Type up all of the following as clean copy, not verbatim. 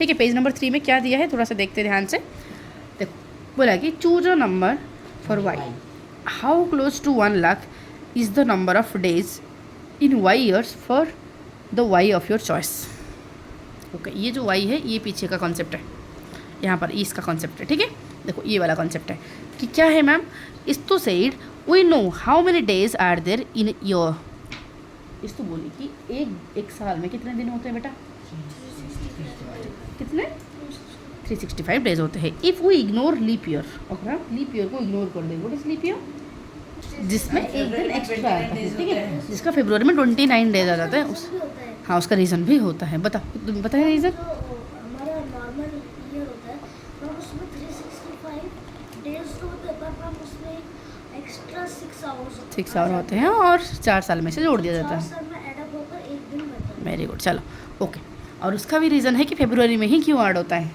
ठीक है, page number 3 में क्या दिया है थोड़ा सा देखते ध्यान से। देखो बोला कि choose a number for Y, how close to 1 lakh is the number of days in Y years for the Y of your choice. Okay, ये जो वाई है ये पीछे का कॉन्सेप्ट है, यहाँ पर इसका कॉन्सेप्ट है। ठीक है, देखो ये वाला कॉन्सेप्ट है कि क्या है मैम, इस तो said we know how many days are there in your. इस तो बोली कि एक साल में कितने दिन होते हैं बेटा, कितने 365 डेज होते हैं। If we ignore leap year, अगर हम लीप ईयर को इग्नोर कर दें, व्हाट इज लीप ईयर, जिसमें एक दिन एक्स्ट्रा आता है, ठीक है, जिसका फरवरी में 29 डेज आ जाता है उस, हाँ उसका रीज़न भी होता है। बताओ तुम्हें पता है रीज़न? हमारा नॉर्मल ईयर होता है पर उसमें 365 डेज तो होते हैं पर हम उसमें एक्स्ट्रा 6 आवर होते हैं और 4 साल में से जोड़ दिया जाता 4 है। साल में ऐड अप होकर एक दिन बनता है। वेरी गुड, चलो ओके। और उसका भी रीज़न है कि फरवरी में ही क्यों ऐड होता है।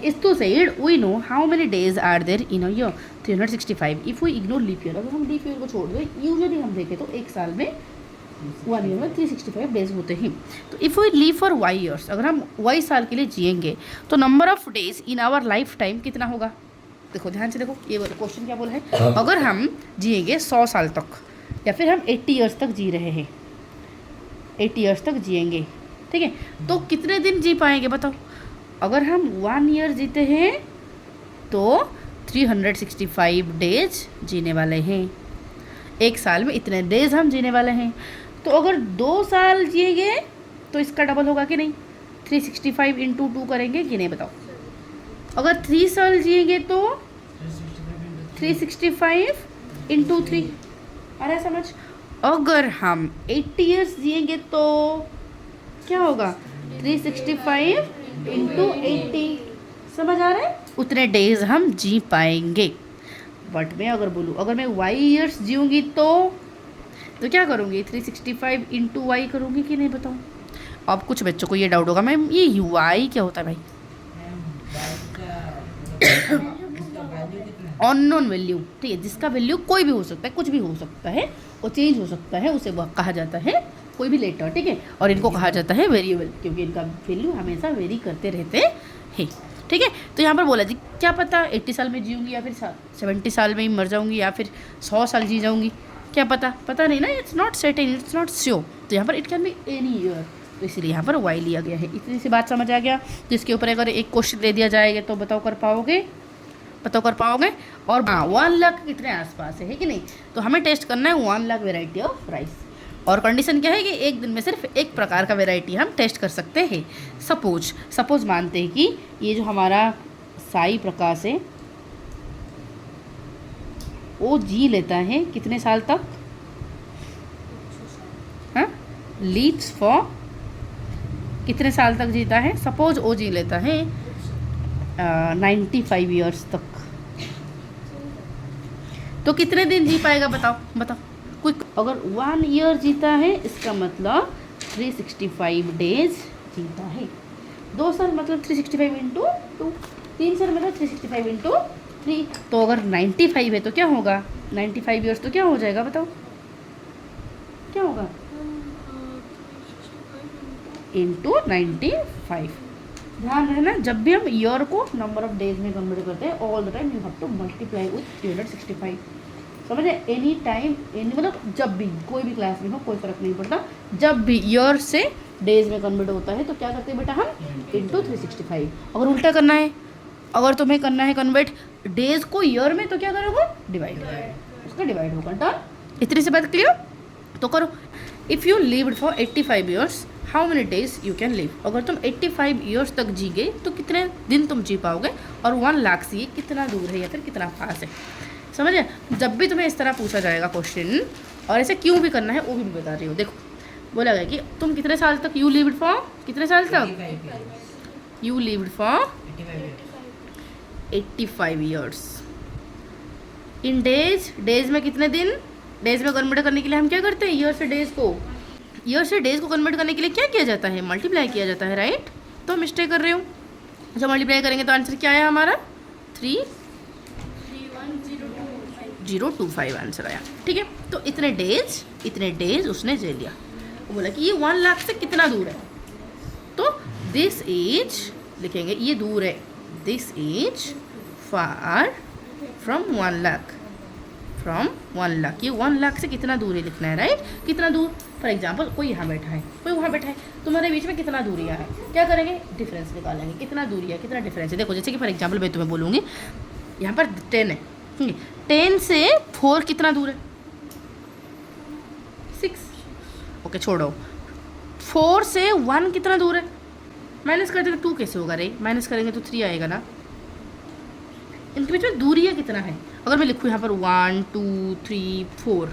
इस तो said we know how many days are there in a year 365 if we ignore leap year. अगर हम लीप ईयर को छोड़ दें, यूजुअली हम देखें तो एक साल में 1 ईयर में 365 डेज होते हैं। तो if we live for Y years, अगर हम वाई साल के लिए जिएंगे तो number of days in our life time कितना होगा। देखो ध्यान से देखो, ये क्वेश्चन क्या बोला है, अगर हम जिएंगे 100 साल तक या फिर हम 80 ईयर्स तक जी रहे हैं, 80 ईयर्स तक जिएंगे, ठीक है, तो कितने दिन जी पाएंगे बताओ। अगर हम 1 ईयर जीते हैं तो 365 डेज जीने वाले हैं, एक साल में इतने डेज हम जीने वाले हैं। तो अगर 2 साल जिएंगे तो इसका डबल होगा कि नहीं, 365 इंटू 2 करेंगे कि नहीं बताओ। अगर 3 साल जिएंगे तो 365 इंटू 3, आ रहा है समझ। अगर हम 80 ईयर्स जिएंगे तो क्या होगा, 365 इंटू 80, समझ आ रहा है, उतने डेज हम जी पाएंगे। बट मैं अगर बोलूँ, अगर मैं वाई ईयर्स जीऊँगी तो क्या करूँगी, 365 इंटू वाई करूँगी कि नहीं बताऊँ। अब कुछ बच्चों को ये डाउट होगा मैम ये वाई क्या होता है भाई, अननोन वैल्यू, ठीक है, जिसका वैल्यू कोई भी हो सकता है, कुछ भी हो सकता है, वो चेंज हो सकता है, उसे वह कहा जाता है कोई भी लेटर, ठीक है, और इनको कहा जाता है वेरिएबल, क्योंकि इनका वैल्यू हमेशा वेरी करते रहते हैं, ठीक है। तो यहाँ पर बोला जी क्या पता 80 साल में जीऊँगी या फिर 70 साल में ही मर जाऊँगी या फिर 100 साल जी जाऊँगी, क्या पता नहीं ना, it's not certain, it's not sure. तो यहाँ पर it can be any year, तो इसलिए यहाँ पर वाई लिया गया है। इतनी सी बात समझ आ गया। जिसके ऊपर अगर एक क्वेश्चन दे दिया जाएगा तो बताओ कर पाओगे, और हाँ 1 लाख कितने आसपास है कि नहीं। तो हमें टेस्ट करना है 1 लाख वेराइटी ऑफ राइस, और कंडीशन क्या है कि एक दिन में सिर्फ एक प्रकार का वेराइटी हम टेस्ट कर सकते हैं। सपोज मानते हैं कि ये जो हमारा साई प्रकाश है वो जी लेता है कितने साल तक, हाँ लीव्स फॉर कितने साल तक जीता है, सपोज वो जी लेता है 95 ईयर्स तक, तो कितने दिन जी पाएगा बताओ क्विक। अगर 1 ईयर जीता है इसका मतलब 365 डेज जीता है। 2 साल मतलब 365 इंटू 2, 3 साल मतलब 365 इंटू 3। तो अगर 95 है तो क्या होगा, 95 ईयर्स तो क्या हो जाएगा बताओ, क्या होगा, इंटू 95। ध्यान रहना जब भी हम ईयर को नंबर ऑफ डेज में कन्वर्ट करते हैं all the time you have to multiply with 365। समझे, एनी टाइम मतलब जब भी कोई भी क्लास में हो कोई फ़र्क नहीं पड़ता, जब भी ईयर से डेज में कन्वर्ट होता है तो क्या करते हैं बेटा हम इंटू 365। अगर उल्टा करना है, अगर तुम्हें करना है कन्वर्ट डेज को ईयर में तो क्या करोगे, डिवाइड, उसका डिवाइड होगा। डन, इतनी सी बात क्लियर। तो करो, if you lived for 85 years how many days you can live. अगर तुम 85 ईयर्स तक जी गए तो कितने दिन तुम जी पाओगे, और 1 लाख से ये कितना दूर है या फिर कितना पास है। समझे, जब भी तुम्हें इस तरह पूछा जाएगा क्वेश्चन, और ऐसे क्यों भी करना है वो भी बता रही हूँ। देखो बोला गया कि तुम कितने साल तक यू लिव्ड फॉर, कितने साल तक you lived for 85 years in days में कितने दिन, डेज में कन्वर्ट करने के लिए हम क्या करते हैं, ईयर से डेज को कन्वर्ट करने के लिए क्या किया जाता है, मल्टीप्लाई किया जाता है, राइट। तो मिस्टेक कर रहे हो, जब मल्टीप्लाई करेंगे तो आंसर क्या आया हमारा 3025 आंसर आया, ठीक है। तो इतने डेज उसने ले लिया। वो बोला कि ये 1 लाख से कितना दूर है, तो दिस इज लिखेंगे, ये दूर है, this is far from 1 lakh, from 1 lakh, ये 1 लाख से कितना दूर है लिखना है, राइट। कितना दूर, फॉर एग्जाम्पल कोई यहाँ बैठा है, कोई वहाँ बैठा है, तुम्हारे बीच में कितना दूरियाँ है, क्या करेंगे, डिफरेंस निकालेंगे, कितना दूरी है, कितना डिफरेंस है। देखो जैसे कि फॉर एग्जाम्पल मैं तुम्हें बोलूँगी, यहाँ पर 10 है, 10 से 4 कितना दूर है, 6, ओके छोड़ो। 4 से 1 कितना दूर है, माइनस कर देंगे 2 कैसे होगा रे, माइनस करेंगे तो 3 आएगा ना। इनके बीच में दूरियाँ कितना है, अगर मैं लिखूँ यहाँ पर 1 2 3 4,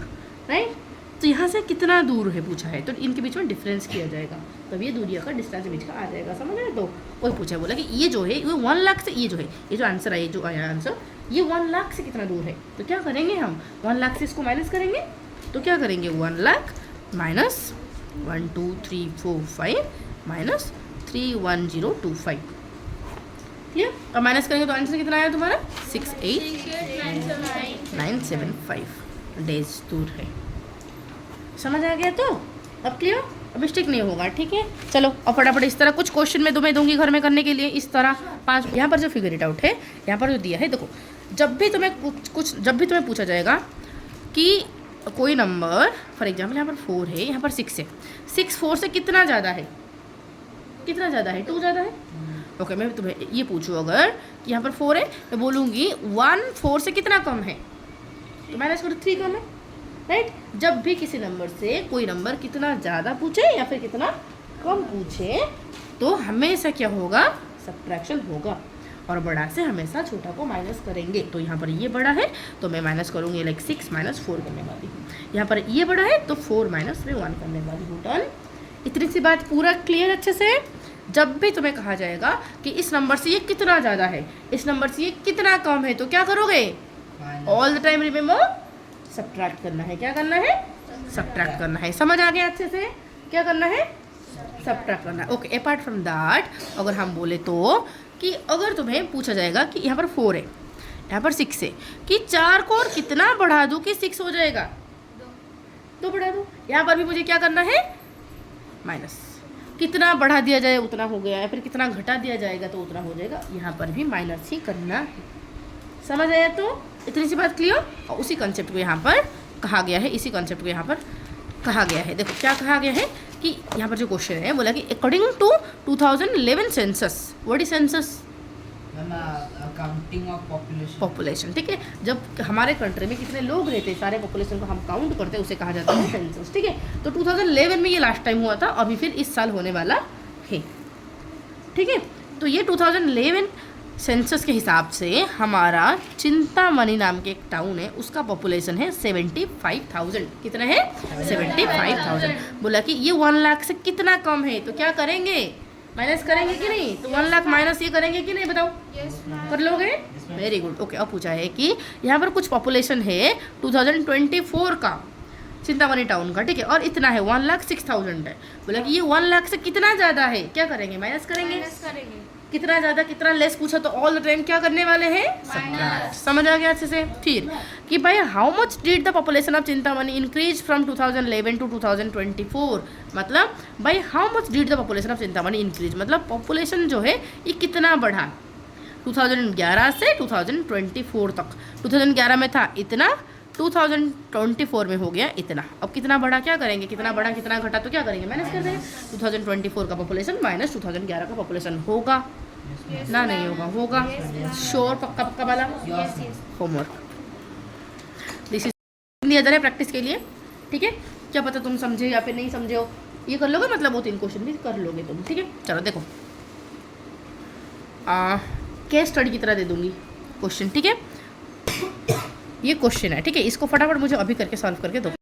राइट, तो यहाँ से कितना दूर है पूछा है, तो इनके बीच में डिफरेंस किया जाएगा, तब ये दूरियाँ का डिस्टेंस बीच का आ जाएगा, समझ रहे। तो वही पूछा है, बोला कि ये जो है ये 1 लाख से, ये जो है, ये जो आंसर है, जो आया आंसर, ये 1 लाख से कितना दूर है, तो क्या करेंगे हम 1 लाख से इसको माइनस करेंगे, तो क्या करेंगे 1 लाख माइनस 1 2 3 4 5 माइनस 31025, क्लियर। अब माइनस करेंगे तो आंसर कितना आया तुम्हारा 68975 डेज दूर है, समझ आ गया। तो अब क्लियर, अब मिस्टेक नहीं होगा, ठीक है। चलो अब फटाफट इस तरह कुछ क्वेश्चन मैं तुम्हें दूंगी घर में करने के लिए, इस तरह 5। यहाँ पर जो फिगर इट आउट है, यहाँ पर जो दिया है, देखो जब भी तुम्हें पूछा जाएगा कि कोई नंबर, फॉर एग्जाम्पल यहाँ पर 4 है, यहाँ पर 6 है, 6 4 से कितना ज़्यादा है, कितना ज़्यादा है, 2 ज़्यादा है, ओके। मैं तुम्हें ये पूछूँ अगर कि यहाँ पर 4 है, मैं बोलूँगी 1 4 से कितना कम है, तो माइनस करो 3 कम है, राइट। जब भी किसी नंबर से कोई नंबर कितना ज़्यादा पूछे या फिर कितना कम पूछे, तो हमेशा क्या होगा, सब्ट्रैक्शन होगा, और बड़ा से हमेशा छोटा को माइनस करेंगे। तो यहाँ पर ये बड़ा है तो मैं माइनस करूँगी, लाइक 6 माइनस 4 करने वाली हूँ। यहाँ पर ये बड़ा है तो 4 माइनस में 1 करने वाली हूँ, डन। इतनी सी बात पूरा क्लियर अच्छे से। जब भी तुम्हें कहा जाएगा कि इस नंबर से ये कितना ज़्यादा है, इस नंबर से ये कितना कम है, तो क्या करोगे, all the time remember subtract करना है। क्या करना है, सब्ट्रैक्ट करना है। समझ आ गया अच्छे से, क्या करना है, सब्ट्रैक्ट करना है, ओके। अपार्ट फ्रॉम दैट अगर हम बोले तो कि अगर तुम्हें पूछा जाएगा कि यहाँ पर 4 है, यहाँ पर 6 है, कि 4 को और कितना बढ़ा दूँ कि 6 हो जाएगा, 2 बढ़ा दो। यहाँ पर भी मुझे क्या करना है, माइनस, कितना बढ़ा दिया जाए उतना हो गया, या फिर कितना घटा दिया जाएगा तो उतना हो जाएगा, यहाँ पर भी माइनस ही करना है। समझ आया। तो इतनी सी बात क्लियर। और उसी कॉन्सेप्ट को यहाँ पर कहा गया है, इसी कॉन्सेप्ट को यहाँ पर कहा गया है। देखो क्या कहा गया है कि यहाँ पर जो क्वेश्चन है बोला कि according to 2011 census, what is census, counting of population, ठीक है। जब हमारे कंट्री में कितने लोग रहते हैं, सारे पॉपुलेशन को हम काउंट करते हैं, उसे कहा जाता है सेंसस, ठीक है। तो 2011 में ये लास्ट टाइम हुआ था, अभी फिर इस साल होने वाला है, ठीक है। तो ये 2011 सेंसस के हिसाब से हमारा चिंतामणि नाम के एक टाउन है, उसका पॉपुलेशन है 75,000। कितना है, 75,000। बोला कि ये 1 लाख से कितना कम है, तो क्या करेंगे, माइनस करेंगे कि नहीं, तो 1 लाख माइनस ये करेंगे कि नहीं, बताओ। कर लोगे, वेरी गुड, ओके। अब पूछा है कि यहाँ पर कुछ पॉपुलेशन है 2024 का चिंतामणि टाउन का, ठीक है, और इतना है 1,06,000 है। बोला कि ये 1 लाख से कितना ज़्यादा है, क्या करेंगे, माइनस करेंगे। कितना ज़्यादा कितना लेस पूछा तो ऑल द टाइम क्या करने वाले हैं, सब्ट्रैक्ट। समझ आ गया अच्छे से। फिर कि भाई how much did the population of Chintamani increase from 2011 to 2024, मतलब भाई how much did the population of Chintamani increase, मतलब पॉपुलेशन जो है ये कितना बढ़ा 2011 से 2024 तक। 2011 में था इतना, 2024 में हो गया इतना। अब कितना बढ़ा, क्या करेंगे, कितना बढ़ा कितना घटा, तो क्या करेंगे, माइनस कर देंगे। 2024 का पॉपुलेशन माइनस 2011 का पॉपुलेशन होगा ना, नहीं होगा, होगा, श्योर, पक्का पक्का वाला। होमवर्क दिस इज दिया जा रहा है प्रैक्टिस के लिए, ठीक है। क्या पता तुम समझे या फिर नहीं समझे हो, ये कर लोगे, मतलब 2-3 क्वेश्चन भी कर लोगे तुम, ठीक है। चलो देखो, केस स्टडी की तरह दे दूंगी क्वेश्चन, ठीक है। ये क्वेश्चन है, ठीक है, इसको फटाफट मुझे अभी करके सॉल्व करके दो।